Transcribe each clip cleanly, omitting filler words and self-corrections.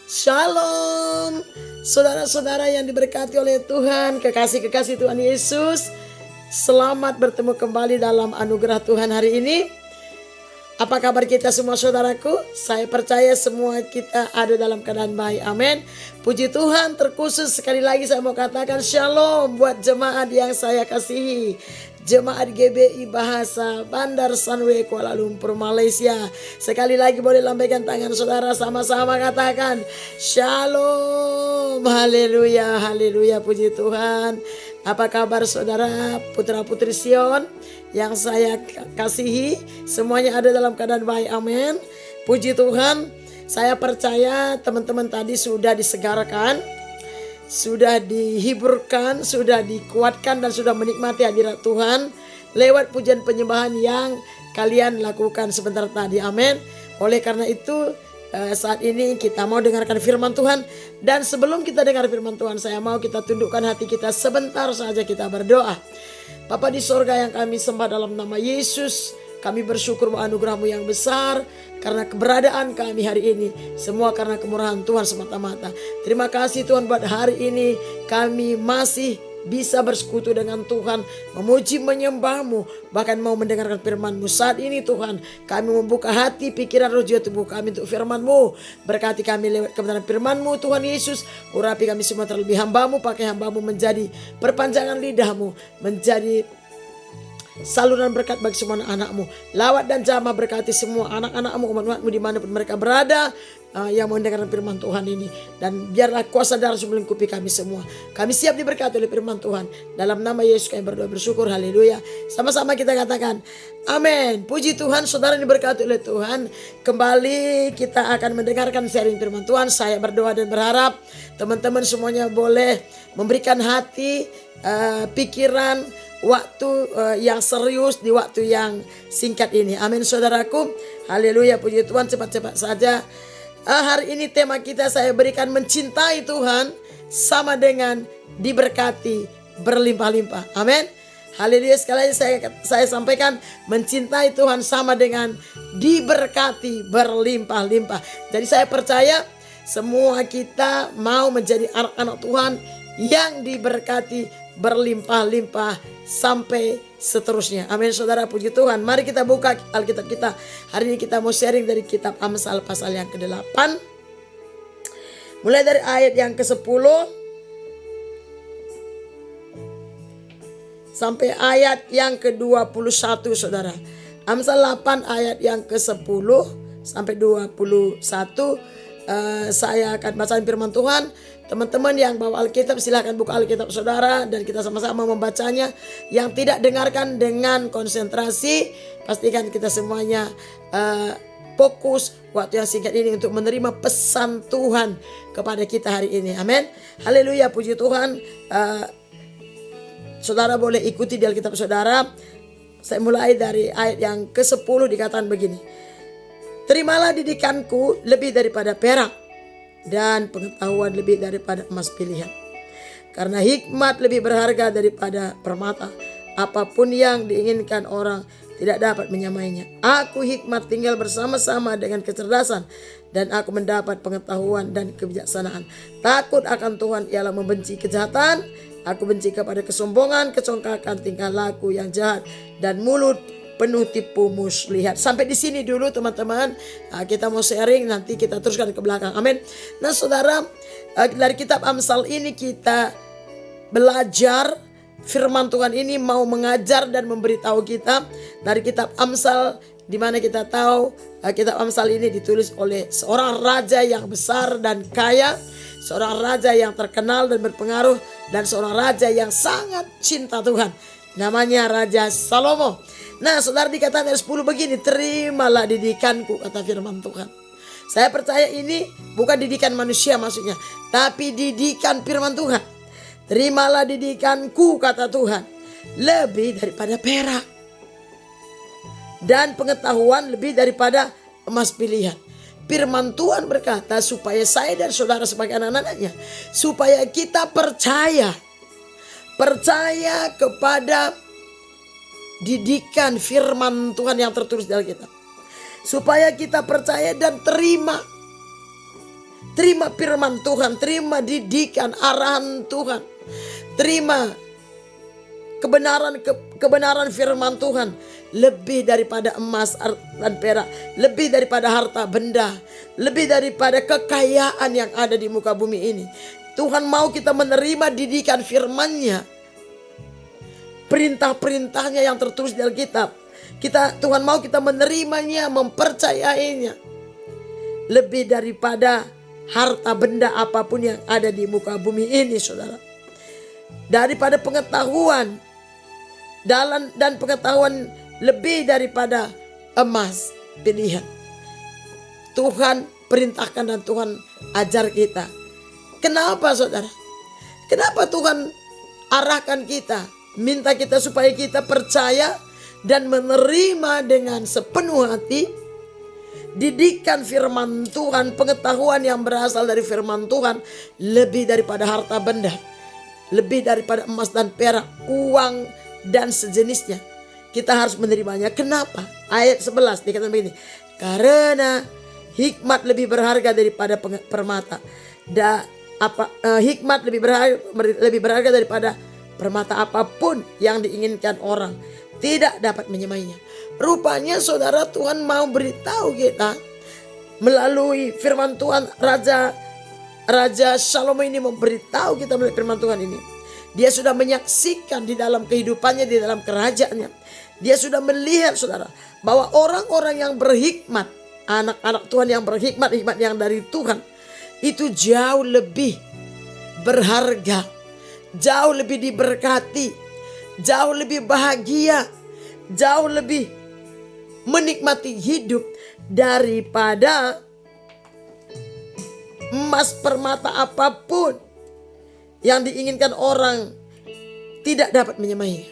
Shalom, saudara-saudara yang diberkati oleh Tuhan, kekasih-kekasih Tuhan Yesus. Selamat bertemu kembali dalam anugerah Tuhan hari ini. Apa kabar kita semua saudaraku? Saya percaya semua kita ada dalam keadaan baik. Amin. Puji Tuhan, terkhusus sekali lagi saya mau katakan shalom buat jemaat yang saya kasihi. Jemaat GBI Bahasa Bandar Sunway Kuala Lumpur Malaysia. Sekali lagi boleh lambaikan tangan saudara, sama-sama katakan shalom. Haleluya, haleluya, puji Tuhan. Apa kabar saudara putra putri Sion yang saya kasihi? Semuanya ada dalam keadaan baik, amin. Puji Tuhan. Saya percaya teman-teman tadi sudah disegarkan, sudah dihiburkan, sudah dikuatkan, dan sudah menikmati hadirat Tuhan lewat pujian penyembahan yang kalian lakukan sebentar tadi, amin. Oleh karena itu saat ini kita mau dengarkan firman Tuhan. Dan sebelum kita dengar firman Tuhan, saya mau kita tundukkan hati kita sebentar saja, kita berdoa. Bapa di sorga yang kami sembah dalam nama Yesus, kami bersyukur bahwa anugerah-Mu yang besar, karena keberadaan kami hari ini semua karena kemurahan Tuhan semata-mata. Terima kasih Tuhan buat hari ini kami masih bisa bersekutu dengan Tuhan, memuji menyembah-Mu, bahkan mau mendengarkan firman-Mu. Saat ini Tuhan, kami membuka hati, pikiran, roh, jiwa, tubuh kami untuk firman-Mu. Berkati kami lewat kebenaran firman-Mu Tuhan Yesus. Urapi kami semua terlebih hamba-Mu, pakai hamba-Mu menjadi perpanjangan lidah-Mu, menjadi saluran berkat bagi semua anak-Mu. Lawat dan jamah berkati semua anak-anak-Mu, umat-umat-Mu dimanapun mereka berada, yang mendengarkan firman Tuhan ini. Dan biarlah kuasa darah melingkupi kami semua. Kami siap diberkati oleh firman Tuhan. Dalam nama Yesus kami berdoa bersyukur, haleluya. Sama-sama kita katakan amin. Puji Tuhan, saudara diberkati oleh Tuhan. Kembali kita akan mendengarkan sharing firman Tuhan. Saya berdoa dan berharap teman-teman semuanya boleh memberikan hati, pikiran, waktu yang serius di waktu yang singkat ini. Amin saudaraku. Haleluya, puji Tuhan. Cepat-cepat saja. Hari ini tema kita saya berikan mencintai Tuhan sama dengan diberkati berlimpah-limpah. Amin. Haleluya. Sekali lagi saya sampaikan, mencintai Tuhan sama dengan diberkati berlimpah-limpah. Jadi saya percaya semua kita mau menjadi anak-anak Tuhan yang diberkati berlimpah-limpah sampai seterusnya. Amin saudara, puji Tuhan. Mari kita buka Alkitab kita. Hari ini kita mau sharing dari kitab Amsal pasal yang ke-8. Mulai dari ayat yang ke-10 sampai ayat yang ke-21 saudara. Amsal 8 ayat yang ke-10 sampai 21. Saya akan bacakan firman Tuhan. Teman-teman yang bawa Alkitab silahkan buka Alkitab saudara dan kita sama-sama membacanya. Yang tidak dengarkan dengan konsentrasi, pastikan kita semuanya fokus waktu yang singkat ini untuk menerima pesan Tuhan kepada kita hari ini. Amin. Haleluya, puji Tuhan. Saudara boleh ikuti di Alkitab saudara. Saya mulai dari ayat yang ke-10, dikatakan begini. Terimalah didikanku lebih daripada perak, dan pengetahuan lebih daripada emas pilihan. Karena hikmat lebih berharga daripada permata. Apapun yang diinginkan orang tidak dapat menyamainya. Aku hikmat tinggal bersama-sama dengan kecerdasan, dan aku mendapat pengetahuan dan kebijaksanaan. Takut akan Tuhan ialah membenci kejahatan. Aku benci kepada kesombongan, kecongkakan, tingkah laku yang jahat, dan mulut penuh tipu muslihat. Sampai di sini dulu teman-teman. Kita mau sharing, nanti kita teruskan ke belakang. Amin. Nah saudara, dari kitab Amsal ini kita belajar firman Tuhan ini mau mengajar dan memberitahu kita dari kitab Amsal, di mana kita tahu kitab Amsal ini ditulis oleh seorang raja yang besar dan kaya, seorang raja yang terkenal dan berpengaruh, dan seorang raja yang sangat cinta Tuhan. Namanya Raja Salomo. Nah saudara, dikatakan ayat 10 begini. Terimalah didikanku, kata firman Tuhan. Saya percaya ini bukan didikan manusia maksudnya, tapi didikan firman Tuhan. Terimalah didikanku, kata Tuhan, lebih daripada perak, dan pengetahuan lebih daripada emas pilihan. Firman Tuhan berkata supaya saya dan saudara sebagai anak-anaknya, supaya kita percaya kepada didikan firman Tuhan yang tertulis di Alkitab. Supaya kita percaya dan terima Terima firman Tuhan, terima didikan, arahan Tuhan. Terima kebenaran firman Tuhan. Lebih daripada emas dan perak, lebih daripada harta benda, lebih daripada kekayaan yang ada di muka bumi ini. Tuhan mau kita menerima didikan firman-Nya, perintah-perintahnya yang tertulis di Alkitab. Tuhan mau kita menerimanya, mempercayainya. Lebih daripada harta benda apapun yang ada di muka bumi ini, saudara. Daripada pengetahuan dan pengetahuan lebih daripada emas pilihan. Tuhan perintahkan dan Tuhan ajar kita. Kenapa, saudara? Kenapa Tuhan arahkan kita, minta kita supaya kita percaya dan menerima dengan sepenuh hati didikan firman Tuhan, pengetahuan yang berasal dari firman Tuhan, lebih daripada harta benda, lebih daripada emas dan perak, uang dan sejenisnya. Kita harus menerimanya. Kenapa? Ayat 11 dikatakan begini. Karena hikmat lebih berharga daripada permata. Hikmat lebih berharga daripada permata, apapun yang diinginkan orang tidak dapat menyamainya. Rupanya, saudara, Tuhan mau beritahu kita melalui firman Tuhan. Raja Salomo ini memberitahu kita melalui firman Tuhan ini. Dia sudah menyaksikan di dalam kehidupannya, di dalam kerajaannya. Dia sudah melihat, saudara, bahwa orang-orang yang berhikmat, anak-anak Tuhan yang berhikmat, hikmat yang dari Tuhan, itu jauh lebih berharga, jauh lebih diberkati, jauh lebih bahagia, jauh lebih menikmati hidup daripada emas permata apapun yang diinginkan orang tidak dapat menyamainya.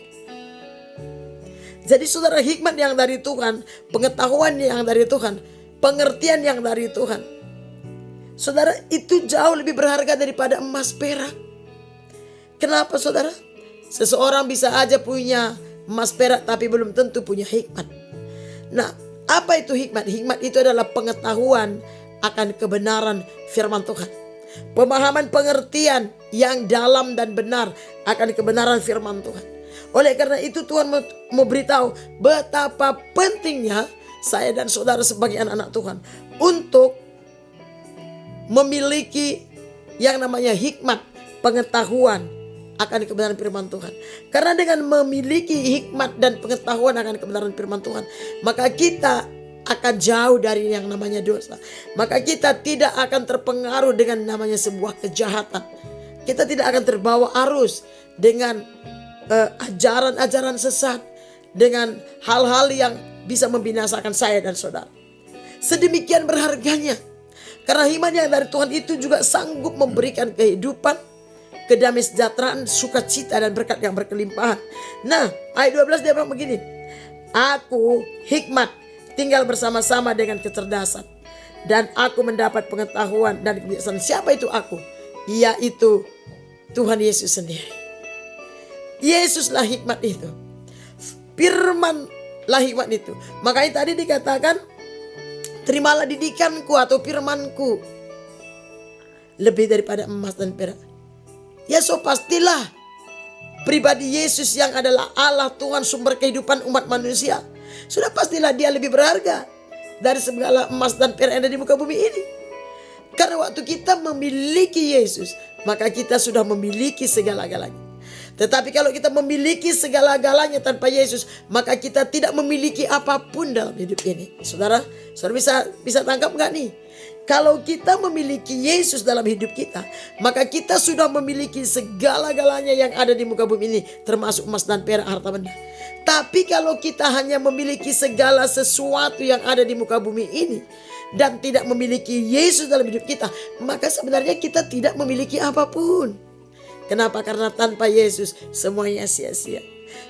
Jadi, saudara, hikmat yang dari Tuhan, pengetahuan yang dari Tuhan, pengertian yang dari Tuhan, saudara, itu jauh lebih berharga daripada emas perak. Kenapa, saudara? Seseorang bisa aja punya emas perak tapi belum tentu punya hikmat. Nah, apa itu hikmat? Hikmat itu adalah pengetahuan akan kebenaran firman Tuhan. Pemahaman pengertian yang dalam dan benar akan kebenaran firman Tuhan. Oleh karena itu Tuhan mau beritahu betapa pentingnya saya dan saudara sebagai anak-anak Tuhan untuk memiliki yang namanya hikmat, pengetahuan akan kebenaran firman Tuhan. Karena dengan memiliki hikmat dan pengetahuan akan kebenaran firman Tuhan, maka kita akan jauh dari yang namanya dosa. Maka kita tidak akan terpengaruh dengan namanya sebuah kejahatan. Kita tidak akan terbawa arus dengan ajaran-ajaran sesat, dengan hal-hal yang bisa membinasakan saya dan saudara. Sedemikian berharganya. Karena iman yang dari Tuhan itu juga sanggup memberikan kehidupan, kedamaian sejahteraan, sukacita dan berkat yang berkelimpahan. Nah, ayat 12 dia bilang begini. Aku hikmat tinggal bersama-sama dengan kecerdasan, dan aku mendapat pengetahuan dan kebijaksanaan. Siapa itu aku? Yaitu Tuhan Yesus sendiri. Yesuslah hikmat itu. Firmanlah hikmat itu. Makanya tadi dikatakan, terimalah didikanku atau firmanku lebih daripada emas dan perak. Ya, so pastilah pribadi Yesus yang adalah Allah, Tuhan, sumber kehidupan umat manusia, sudah pastilah dia lebih berharga dari segala emas dan perak yang ada di muka bumi ini. Karena waktu kita memiliki Yesus, maka kita sudah memiliki segala-galanya. Tetapi kalau kita memiliki segala-galanya tanpa Yesus, maka kita tidak memiliki apapun dalam hidup ini. Saudara bisa tangkap gak nih? Kalau kita memiliki Yesus dalam hidup kita, maka kita sudah memiliki segala-galanya yang ada di muka bumi ini, termasuk emas dan perak, harta benda. Tapi kalau kita hanya memiliki segala sesuatu yang ada di muka bumi ini dan tidak memiliki Yesus dalam hidup kita, maka sebenarnya kita tidak memiliki apapun. Kenapa? Karena tanpa Yesus semuanya sia-sia.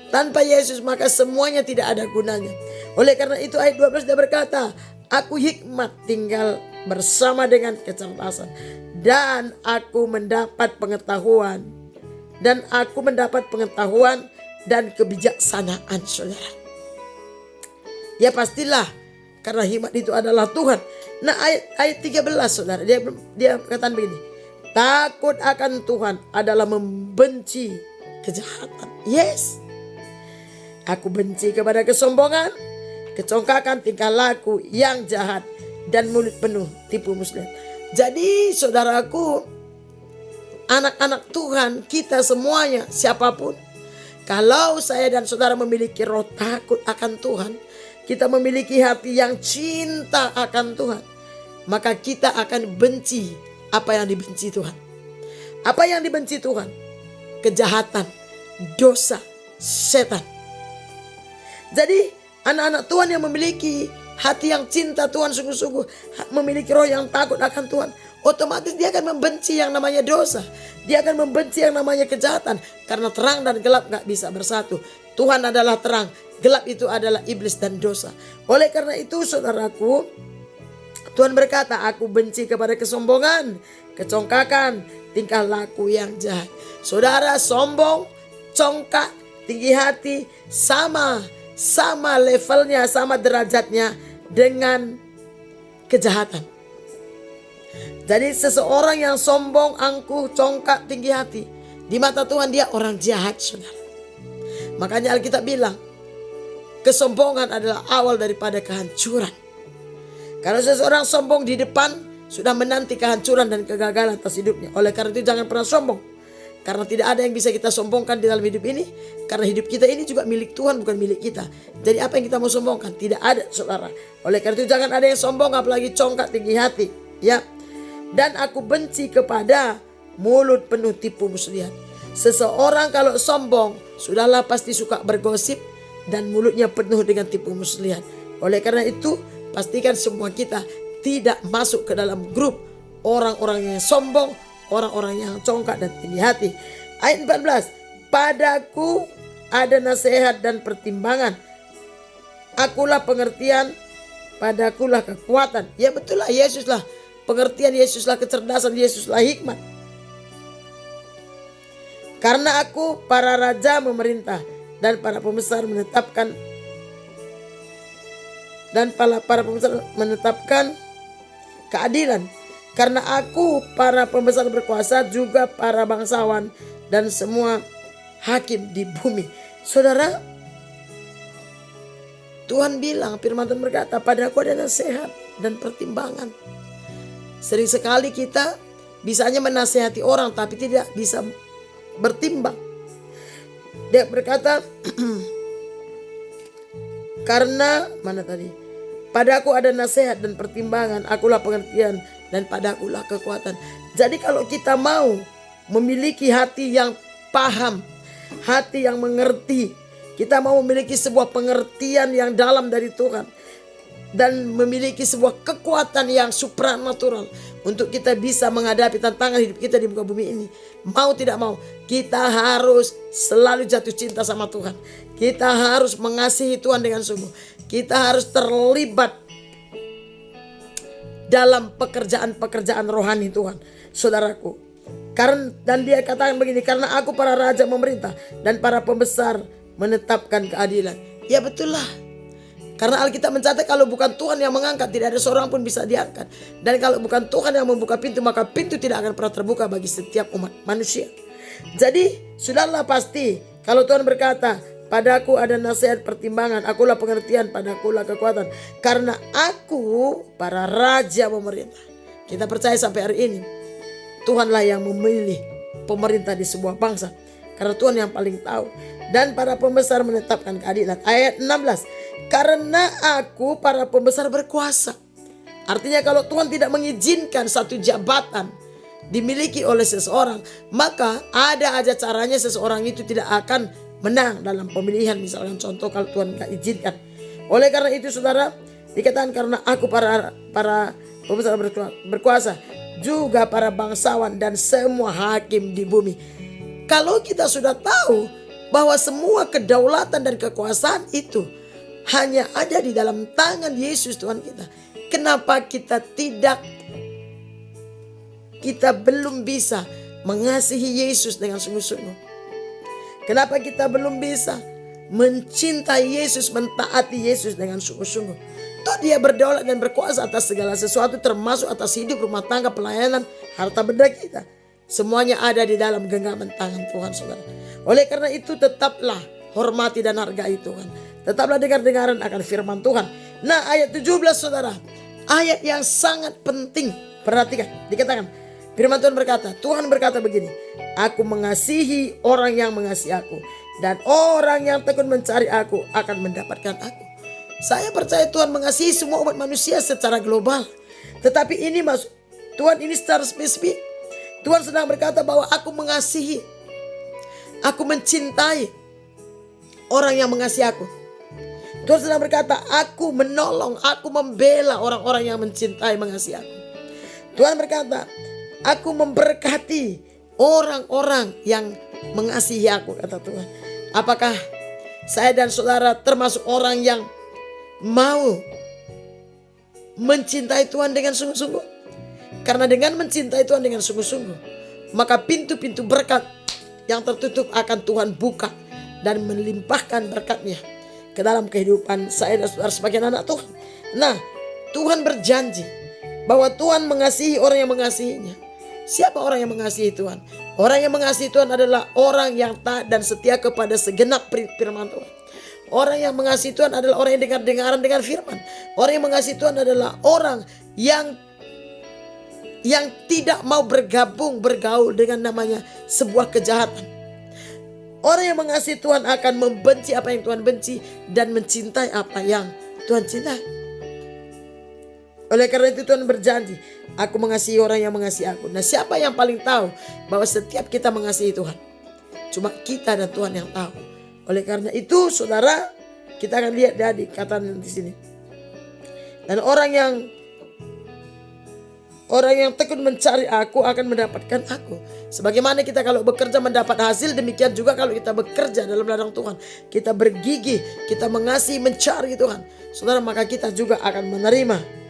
Tanpa Yesus maka semuanya tidak ada gunanya. Oleh karena itu ayat 12 dia berkata, aku hikmat tinggal bersama dengan kecerdasan, dan aku mendapat pengetahuan dan kebijaksanaan, saudara. Ya pastilah, karena hikmat itu adalah Tuhan. Nah ayat 13 saudara, dia katakan begini. Takut akan Tuhan adalah membenci kejahatan. Yes. Aku benci kepada kesombongan, kecongkakan, tingkah laku yang jahat, dan mulut penuh tipu muslihat. Jadi saudaraku, anak-anak Tuhan, kita semuanya, siapapun, kalau saya dan saudara memiliki roh takut akan Tuhan, kita memiliki hati yang cinta akan Tuhan, maka kita akan benci apa yang dibenci Tuhan. Apa yang dibenci Tuhan? Kejahatan, dosa, setan. Jadi anak-anak Tuhan yang memiliki hati yang cinta Tuhan sungguh-sungguh, memiliki roh yang takut akan Tuhan, otomatis dia akan membenci yang namanya dosa. Dia akan membenci yang namanya kejahatan. Karena terang dan gelap gak bisa bersatu. Tuhan adalah terang, gelap itu adalah iblis dan dosa. Oleh karena itu saudaraku, Tuhan berkata, aku benci kepada kesombongan, kecongkakan, tingkah laku yang jahat. Saudara, sombong, congkak, tinggi hati sama levelnya, sama derajatnya dengan kejahatan. Jadi seseorang yang sombong, angkuh, congkak, tinggi hati, di mata Tuhan dia orang jahat, saudara. Makanya Alkitab bilang, kesombongan adalah awal daripada kehancuran. Karena seseorang sombong di depan sudah menanti kehancuran dan kegagalan atas hidupnya. Oleh karena itu jangan pernah sombong. Karena tidak ada yang bisa kita sombongkan di dalam hidup ini. Karena hidup kita ini juga milik Tuhan, bukan milik kita. Jadi apa yang kita mau sombongkan? Tidak ada, saudara. Oleh karena itu jangan ada yang sombong, apalagi congkak, tinggi hati. Ya. Dan aku benci kepada mulut penuh tipu muslihat. Seseorang kalau sombong, sudahlah pasti suka bergosip dan mulutnya penuh dengan tipu muslihat. Oleh karena itu, pastikan semua kita tidak masuk ke dalam grup orang-orang yang sombong, orang-orang yang congkak dan tinggi hati. Ayat 14. Padaku ada nasihat dan pertimbangan. Akulah pengertian, padakulah kekuatan. Ya betul lah, Yesuslah pengertian, Yesuslah kecerdasan, Yesuslah hikmat. Karena aku para raja memerintah dan para pembesar menetapkan keadilan. Karena aku para pembesar berkuasa, juga para bangsawan dan semua hakim di bumi. Saudara, Tuhan bilang, firman Tuhan berkata, padaku ada nasihat dan pertimbangan. Sering sekali kita bisanya menasihati orang tapi tidak bisa bertimbang. Dia berkata, karena mana tadi? Padaku ada nasihat dan pertimbangan, akulah pengertian dan padakulah kekuatan. Jadi kalau kita mau memiliki hati yang paham, hati yang mengerti, kita mau memiliki sebuah pengertian yang dalam dari Tuhan dan memiliki sebuah kekuatan yang supranatural untuk kita bisa menghadapi tantangan hidup kita di muka bumi ini. Mau tidak mau, kita harus selalu jatuh cinta sama Tuhan. Kita harus mengasihi Tuhan dengan sungguh. Kita harus terlibat dalam pekerjaan-pekerjaan rohani Tuhan, saudaraku. Dan dia katakan begini, karena aku para raja memerintah dan para pembesar menetapkan keadilan. Ya betul lah. Karena Alkitab mencatat kalau bukan Tuhan yang mengangkat, tidak ada seorang pun bisa diangkat. Dan kalau bukan Tuhan yang membuka pintu, maka pintu tidak akan pernah terbuka bagi setiap umat manusia. Jadi sudahlah pasti kalau Tuhan berkata, padaku ada nasihat pertimbangan, akulah pengertian, padakulah kekuatan. Karena aku para raja memerintah. Kita percaya sampai hari ini Tuhanlah yang memilih pemerintah di sebuah bangsa. Karena Tuhan yang paling tahu. Dan para pembesar menetapkan keadilan. Ayat 16. Karena aku para pembesar berkuasa. Artinya kalau Tuhan tidak mengizinkan satu jabatan dimiliki oleh seseorang, maka ada aja caranya seseorang itu tidak akan menang dalam pemilihan. Misalkan contoh kalau Tuhan gak izinkan. Oleh karena itu saudara, dikatakan karena aku para pembesar berkuasa, juga para bangsawan dan semua hakim di bumi. Kalau kita sudah tahu bahwa semua kedaulatan dan kekuasaan itu hanya ada di dalam tangan Yesus Tuhan kita, kenapa kita belum bisa mengasihi Yesus dengan sungguh-sungguh? Kenapa kita belum bisa mencintai Yesus, mentaati Yesus dengan sungguh-sungguh? Toh dia berdaulat dan berkuasa atas segala sesuatu, termasuk atas hidup, rumah tangga, pelayanan, harta benda kita. Semuanya ada di dalam genggaman tangan Tuhan, saudara. Oleh karena itu tetaplah hormati dan hargai Tuhan. Tetaplah dengar-dengaran akan firman Tuhan. Nah, ayat 17 saudara, ayat yang sangat penting. Perhatikan, dikatakan firman Tuhan berkata, Tuhan berkata begini, aku mengasihi orang yang mengasihi aku, dan orang yang tekun mencari aku akan mendapatkan aku. Saya percaya Tuhan mengasihi semua umat manusia secara global. Tetapi ini maksud Tuhan ini secara spesifik. Tuhan sedang berkata bahwa aku mengasihi, aku mencintai orang yang mengasihi aku. Tuhan sedang berkata, aku menolong, aku membela orang-orang yang mencintai, mengasihi aku. Tuhan berkata, aku memberkati orang-orang yang mengasihi aku, kata Tuhan. Apakah saya dan saudara termasuk orang yang mau mencintai Tuhan dengan sungguh-sungguh? Karena dengan mencintai Tuhan dengan sungguh-sungguh, maka pintu-pintu berkat yang tertutup akan Tuhan buka dan melimpahkan berkat-Nya ke dalam kehidupan saya dan saudara sebagai anak Tuhan. Nah, Tuhan berjanji bahwa Tuhan mengasihi orang yang mengasihinya. Siapa orang yang mengasihi Tuhan? Orang yang mengasihi Tuhan adalah orang yang taat dan setia kepada segenap firman Tuhan. Orang yang mengasihi Tuhan adalah orang yang dengar-dengaran dengan firman. Orang yang mengasihi Tuhan adalah orang yang tidak mau bergaul dengan namanya sebuah kejahatan. Orang yang mengasihi Tuhan akan membenci apa yang Tuhan benci dan mencintai apa yang Tuhan cintai. Oleh karena itu Tuhan berjanji, aku mengasihi orang yang mengasihi aku. Nah, siapa yang paling tahu bahwa setiap kita mengasihi Tuhan? Cuma kita dan Tuhan yang tahu. Oleh karena itu saudara, kita akan lihat dari kata di sini. Dan orang yang tekun mencari aku akan mendapatkan aku. Sebagaimana kita kalau bekerja mendapat hasil, demikian juga kalau kita bekerja dalam ladang Tuhan. Kita bergigih, kita mengasihi, mencari Tuhan. Saudara, maka kita juga akan menerima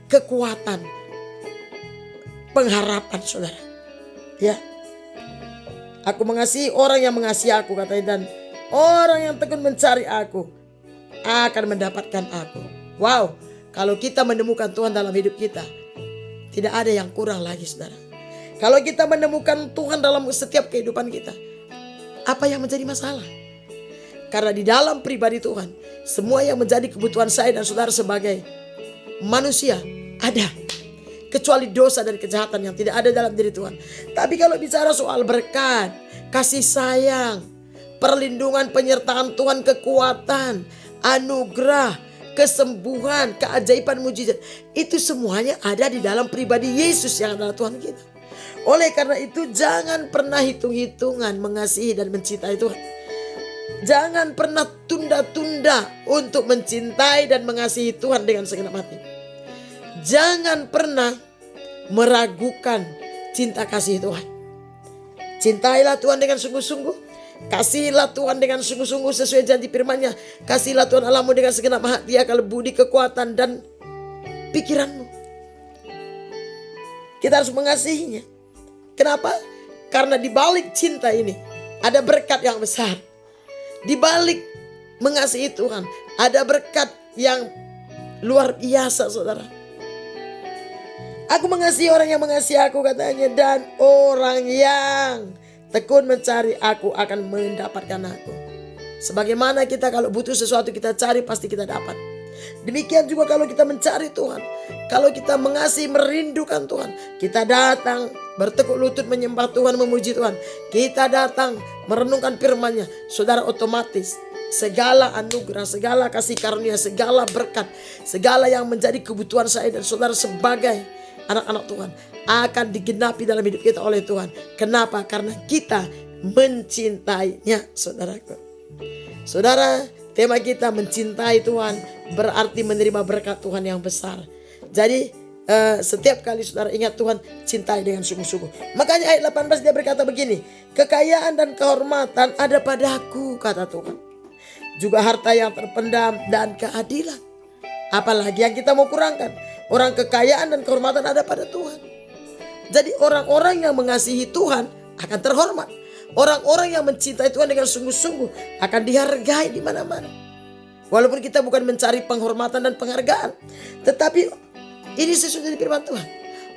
kekuatan, pengharapan saudara. Ya. Aku mengasihi orang yang mengasihi aku, katanya, dan orang yang tekun mencari aku akan mendapatkan aku. Wow, kalau kita menemukan Tuhan dalam hidup kita, tidak ada yang kurang lagi saudara. Kalau kita menemukan Tuhan dalam setiap kehidupan kita, apa yang menjadi masalah? Karena di dalam pribadi Tuhan, semua yang menjadi kebutuhan saya dan saudara sebagai manusia ada. Kecuali dosa dan kejahatan yang tidak ada dalam diri Tuhan. Tapi kalau bicara soal berkat, kasih sayang, perlindungan, penyertaan Tuhan, kekuatan, anugerah, kesembuhan, keajaiban, mujizat, itu semuanya ada di dalam pribadi Yesus yang adalah Tuhan kita. Oleh karena itu jangan pernah hitung-hitungan mengasihi dan mencintai Tuhan. Jangan pernah tunda-tunda untuk mencintai dan mengasihi Tuhan dengan segenap hati. Jangan pernah meragukan cinta kasih Tuhan. Cintailah Tuhan dengan sungguh-sungguh. Kasihilah Tuhan dengan sungguh-sungguh sesuai janji firman-Nya. Kasihilah Tuhan Allahmu dengan segenap hati, akal, budi, kekuatan, dan pikiranmu. Kita harus mengasihinya. Kenapa? Karena di balik cinta ini ada berkat yang besar. Di balik mengasihi Tuhan ada berkat yang luar biasa saudara. Aku mengasihi orang yang mengasihi aku, katanya, dan orang yang tekun mencari aku akan mendapatkan aku. Sebagaimana kita kalau butuh sesuatu kita cari, pasti kita dapat. Demikian juga kalau kita mencari Tuhan. Kalau kita mengasihi, merindukan Tuhan, kita datang bertekuk lutut menyembah Tuhan, memuji Tuhan. Kita datang merenungkan firman-Nya. Saudara, otomatis segala anugerah, segala kasih karunia, segala berkat, segala yang menjadi kebutuhan saya dan saudara sebagai anak-anak Tuhan akan digenapi dalam hidup kita oleh Tuhan. Kenapa? Karena kita mencintainya, saudaraku. Saudara, tema kita mencintai Tuhan berarti menerima berkat Tuhan yang besar. Jadi setiap kali saudara ingat Tuhan, cintai dengan sungguh-sungguh. Makanya ayat 18 dia berkata begini, kekayaan dan kehormatan ada padaku, kata Tuhan, juga harta yang terpendam dan keadilan. Apalagi yang kita mau kurangkan? Orang kekayaan dan kehormatan ada pada Tuhan. Jadi orang-orang yang mengasihi Tuhan akan terhormat. Orang-orang yang mencintai Tuhan dengan sungguh-sungguh akan dihargai di mana-mana. Walaupun kita bukan mencari penghormatan dan penghargaan, tetapi ini sesuai dari firman Tuhan.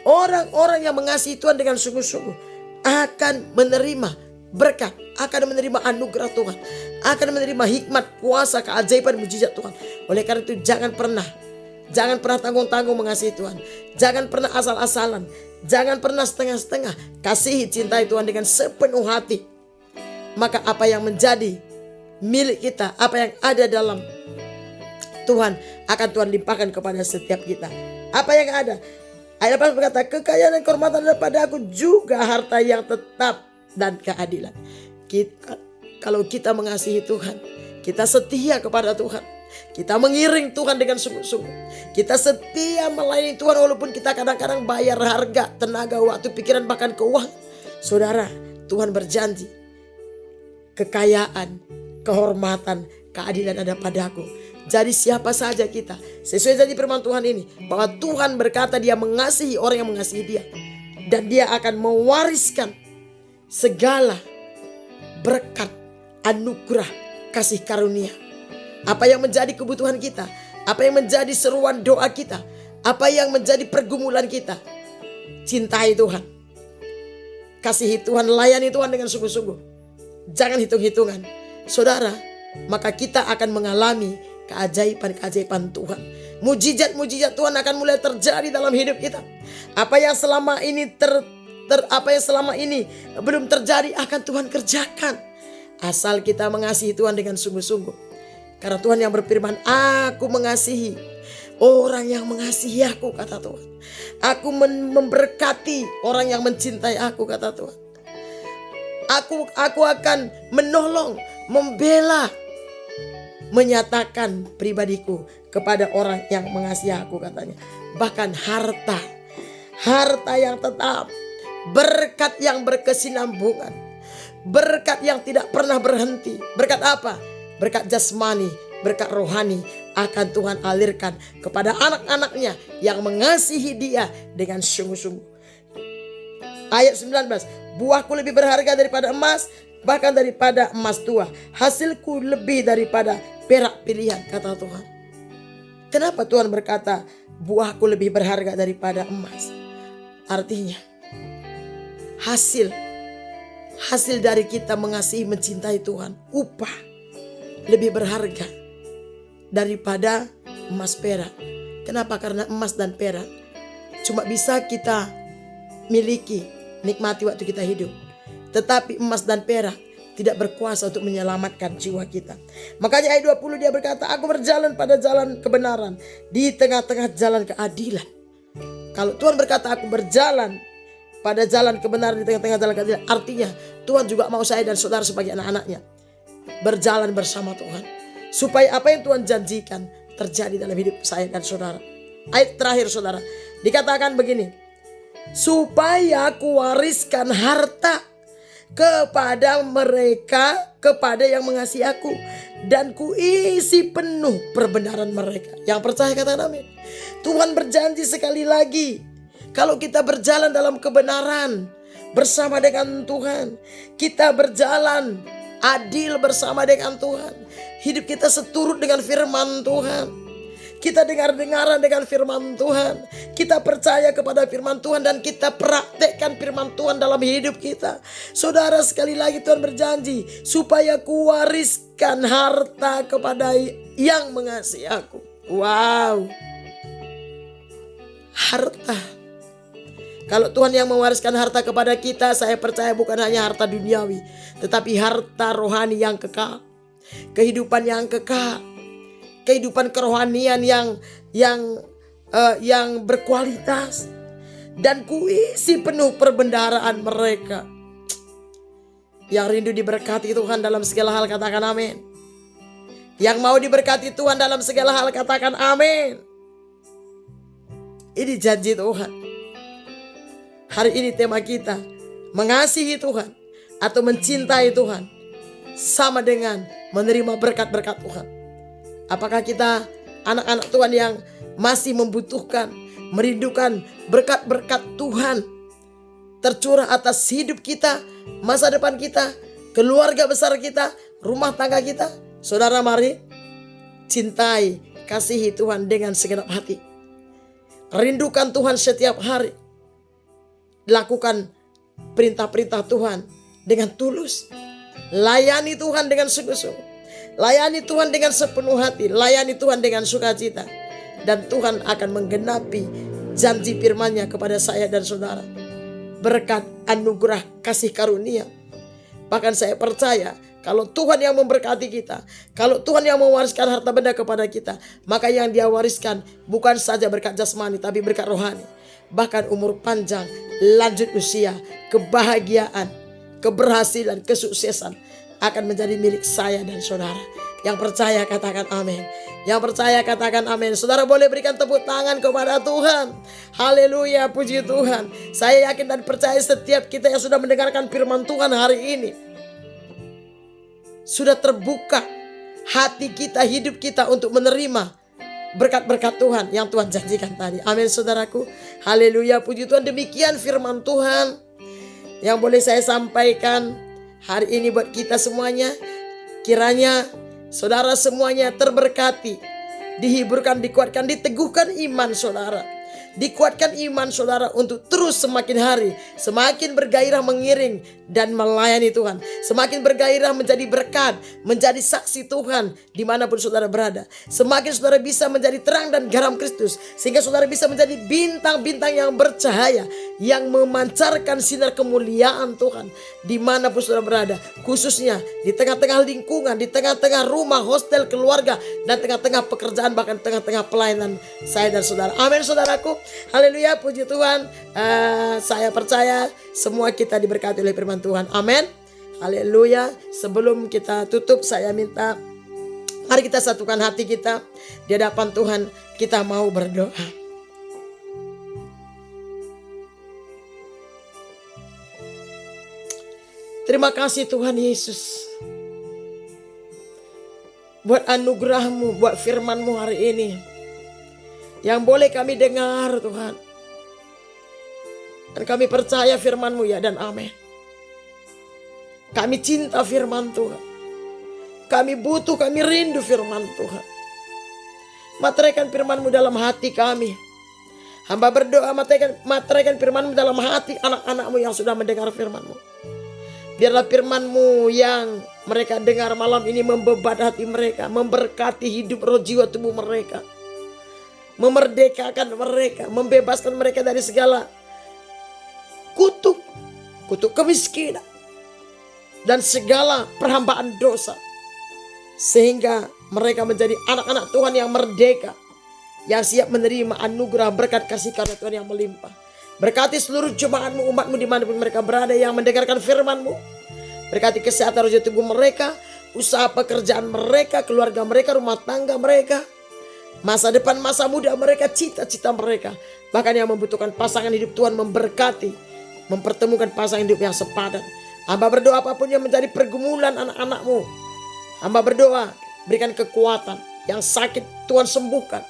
Orang-orang yang mengasihi Tuhan dengan sungguh-sungguh akan menerima berkat, akan menerima anugerah Tuhan, akan menerima hikmat, kuasa, keajaiban, mujizat Tuhan. Oleh karena itu jangan pernah tanggung-tanggung mengasihi Tuhan. Jangan pernah asal-asalan, jangan pernah setengah-setengah. Kasihi, cintai Tuhan dengan sepenuh hati. Maka apa yang menjadi milik kita, apa yang ada dalam Tuhan, akan Tuhan limpahkan kepada setiap kita. Apa yang ada? Ayat 8 berkata, kekayaan dan kehormatan daripada aku, juga harta yang tetap dan keadilan. Kalau kita mengasihi Tuhan, kita setia kepada Tuhan, kita mengiring Tuhan dengan sungguh-sungguh, kita setia melayani Tuhan walaupun kita kadang-kadang bayar harga, tenaga, waktu, pikiran, bahkan keuangan. Saudara, Tuhan berjanji, kekayaan, kehormatan, keadilan ada padaku. Jadi siapa saja kita, sesuai janji firman Tuhan ini, bahwa Tuhan berkata dia mengasihi orang yang mengasihi dia, dan dia akan mewariskan segala berkat, anugerah, kasih karunia. Apa yang menjadi kebutuhan kita, apa yang menjadi seruan doa kita, apa yang menjadi pergumulan kita, cintai Tuhan, kasihi Tuhan, layani Tuhan dengan sungguh-sungguh. Jangan hitung-hitungan, saudara, maka kita akan mengalami keajaiban-keajaiban Tuhan. Mujizat-mujizat Tuhan akan mulai terjadi dalam hidup kita. Apa yang selama ini belum terjadi akan Tuhan kerjakan, asal kita mengasihi Tuhan dengan sungguh-sungguh. Karena Tuhan yang berfirman, aku mengasihi orang yang mengasihi aku, kata Tuhan. Aku memberkati orang yang mencintai aku, kata Tuhan. Aku akan menolong, membela, menyatakan pribadiku kepada orang yang mengasihi aku, katanya. Bahkan harta yang tetap, berkat yang berkesinambungan, berkat yang tidak pernah berhenti. Berkat apa? Berkat jasmani, berkat rohani akan Tuhan alirkan kepada anak-anaknya yang mengasihi dia dengan sungguh-sungguh. Ayat 19, buahku lebih berharga daripada emas, bahkan daripada emas tua. Hasilku lebih daripada perak pilihan, kata Tuhan. Kenapa Tuhan berkata buahku lebih berharga daripada emas? Artinya hasil dari kita mengasihi, mencintai Tuhan, upah lebih berharga daripada emas perak. Kenapa? Karena emas dan perak cuma bisa kita miliki, nikmati waktu kita hidup. Tetapi emas dan perak tidak berkuasa untuk menyelamatkan jiwa kita. Makanya ayat 20 dia berkata, aku berjalan pada jalan kebenaran, di tengah-tengah jalan keadilan. Kalau Tuhan berkata aku berjalan pada jalan kebenaran, di tengah-tengah jalan keadilan, artinya Tuhan juga mau saya dan saudara sebagai anak-anaknya berjalan bersama Tuhan, supaya apa yang Tuhan janjikan terjadi dalam hidup saya dan saudara. Ayat terakhir, saudara, dikatakan begini, supaya aku wariskan harta kepada mereka, kepada yang mengasihi aku, dan kuisi penuh perbenaran mereka. Yang percaya katakan amin. Tuhan berjanji sekali lagi, kalau kita berjalan dalam kebenaran bersama dengan Tuhan, kita berjalan adil bersama dengan Tuhan, hidup kita seturut dengan firman Tuhan, kita dengar-dengaran dengan firman Tuhan, kita percaya kepada firman Tuhan, dan kita praktekkan firman Tuhan dalam hidup kita. Saudara, sekali lagi Tuhan berjanji, supaya ku wariskan harta kepada yang mengasihi aku. Wow, harta. Kalau Tuhan yang mewariskan harta kepada kita, saya percaya bukan hanya harta duniawi, tetapi harta rohani yang kekal, kehidupan yang kekal, kehidupan kerohanian yang berkualitas, dan kuisi penuh perbendaharaan mereka. Yang rindu diberkati Tuhan dalam segala hal katakan amin. Yang mau diberkati Tuhan dalam segala hal katakan amin. Ini janji Tuhan. Hari ini tema kita, mengasihi Tuhan atau mencintai Tuhan sama dengan menerima berkat-berkat Tuhan. Apakah kita anak-anak Tuhan yang masih membutuhkan, merindukan berkat-berkat Tuhan tercurah atas hidup kita, masa depan kita, keluarga besar kita, rumah tangga kita? Saudara, mari Cintai, kasihi Tuhan dengan segenap hati. Rindukan Tuhan setiap hari. Lakukan perintah-perintah Tuhan dengan tulus. Layani Tuhan dengan sungguh-sungguh. Layani Tuhan dengan sepenuh hati. Layani Tuhan dengan sukacita. Dan Tuhan akan menggenapi janji firman-Nya kepada saya dan saudara. Berkat, anugerah, kasih karunia. Bahkan saya percaya kalau Tuhan yang memberkati kita, kalau Tuhan yang mewariskan harta benda kepada kita, maka yang Dia wariskan bukan saja berkat jasmani, tapi berkat rohani. Bahkan umur panjang, lanjut usia, kebahagiaan, keberhasilan, kesuksesan akan menjadi milik saya dan saudara. Yang percaya katakan amin. Yang percaya katakan amin. Saudara boleh berikan tepuk tangan kepada Tuhan. Haleluya, puji Tuhan. Saya yakin dan percaya setiap kita yang sudah mendengarkan firman Tuhan hari ini, sudah terbuka hati kita, hidup kita untuk menerima berkat-berkat Tuhan yang Tuhan janjikan tadi. Amin saudaraku. Haleluya, puji Tuhan. Demikian firman Tuhan yang boleh saya sampaikan hari ini buat kita semuanya. Kiranya saudara semuanya terberkati, dihiburkan, dikuatkan, diteguhkan iman saudara. Dikuatkan iman saudara untuk terus semakin hari semakin bergairah mengiring dan melayani Tuhan. Semakin bergairah menjadi berkat, menjadi saksi Tuhan dimanapun saudara berada. Semakin saudara bisa menjadi terang dan garam Kristus, sehingga saudara bisa menjadi bintang-bintang yang bercahaya, yang memancarkan sinar kemuliaan Tuhan dimanapun saudara berada. Khususnya di tengah-tengah lingkungan, di tengah-tengah rumah, hostel, keluarga, dan tengah-tengah pekerjaan, bahkan tengah-tengah pelayanan saya dan saudara. Amin saudaraku. Haleluya, puji Tuhan. Saya percaya semua kita diberkati oleh firman Tuhan. Amin. Haleluya. Sebelum kita tutup, saya minta mari kita satukan hati kita di hadapan Tuhan. Kita mau berdoa. Terima kasih Tuhan Yesus buat anugerah-Mu, buat firman-Mu hari ini yang boleh kami dengar Tuhan. Dan kami percaya firman-Mu ya dan amin. Kami cinta firman Tuhan. Kami butuh, kami rindu firman Tuhan. Materaikan firman-Mu dalam hati kami. Hamba berdoa materaikan firman-Mu dalam hati anak-anak-Mu yang sudah mendengar firman-Mu. Biarlah firman-Mu yang mereka dengar malam ini membebat hati mereka, memberkati hidup roh jiwa tubuh mereka, memerdekakan mereka, membebaskan mereka dari segala kutuk kemiskinan dan segala perhambaan dosa, sehingga mereka menjadi anak-anak Tuhan yang merdeka, yang siap menerima anugerah berkat kasih karunia Tuhan yang melimpah. Berkati seluruh jemaat-Mu, umat-Mu dimanapun mereka berada yang mendengarkan firman-Mu. Berkati kesehatan roh tubuh mereka, usaha pekerjaan mereka, keluarga mereka, rumah tangga mereka, masa depan, masa muda mereka, cita-cita mereka. Bahkan yang membutuhkan pasangan hidup, Tuhan memberkati, mempertemukan pasangan hidup yang sepadan. Hamba berdoa apapun yang menjadi pergumulan anak-anak-Mu, hamba berdoa berikan kekuatan. Yang sakit Tuhan sembuhkan,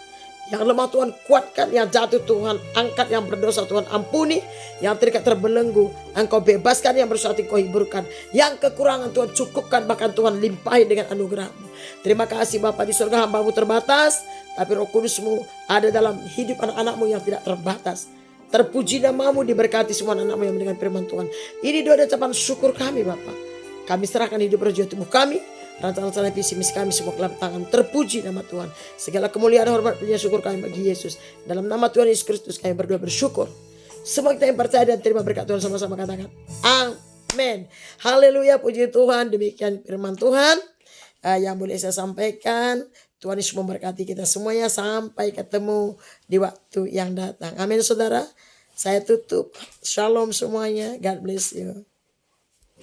yang lemah Tuhan kuatkan, yang jatuh Tuhan angkat, yang berdosa Tuhan ampuni, yang terikat terbelenggu Engkau bebaskan, yang bersuatu Engkau hiburkan, yang kekurangan Tuhan cukupkan, bahkan Tuhan limpahi dengan anugerah-Mu. Terima kasih Bapa di surga, hamba-Mu terbatas, tapi Roh Kudus-Mu ada dalam hidup anak-anak-Mu yang tidak terbatas. Terpuji nama-Mu, diberkati semua anak-anak-Mu yang mendengar firman Tuhan. Ini doa dan ucapan syukur kami Bapa. Kami serahkan hidup roh jiwa tubuh kami, rancangan visi misi kami semua ke dalam tangan. Terpuji nama Tuhan. Segala kemuliaan, hormat, puji, syukur kami bagi Yesus. Dalam nama Tuhan Yesus Kristus kami berdoa bersyukur. Semua kita yang percaya dan terima berkat Tuhan sama-sama katakan amin. Haleluya, puji Tuhan. Demikian firman Tuhan yang boleh saya sampaikan. Tuhan Yesus memberkati kita semuanya. Sampai ketemu di waktu yang datang. Amin saudara. Saya tutup. Shalom semuanya. God bless you.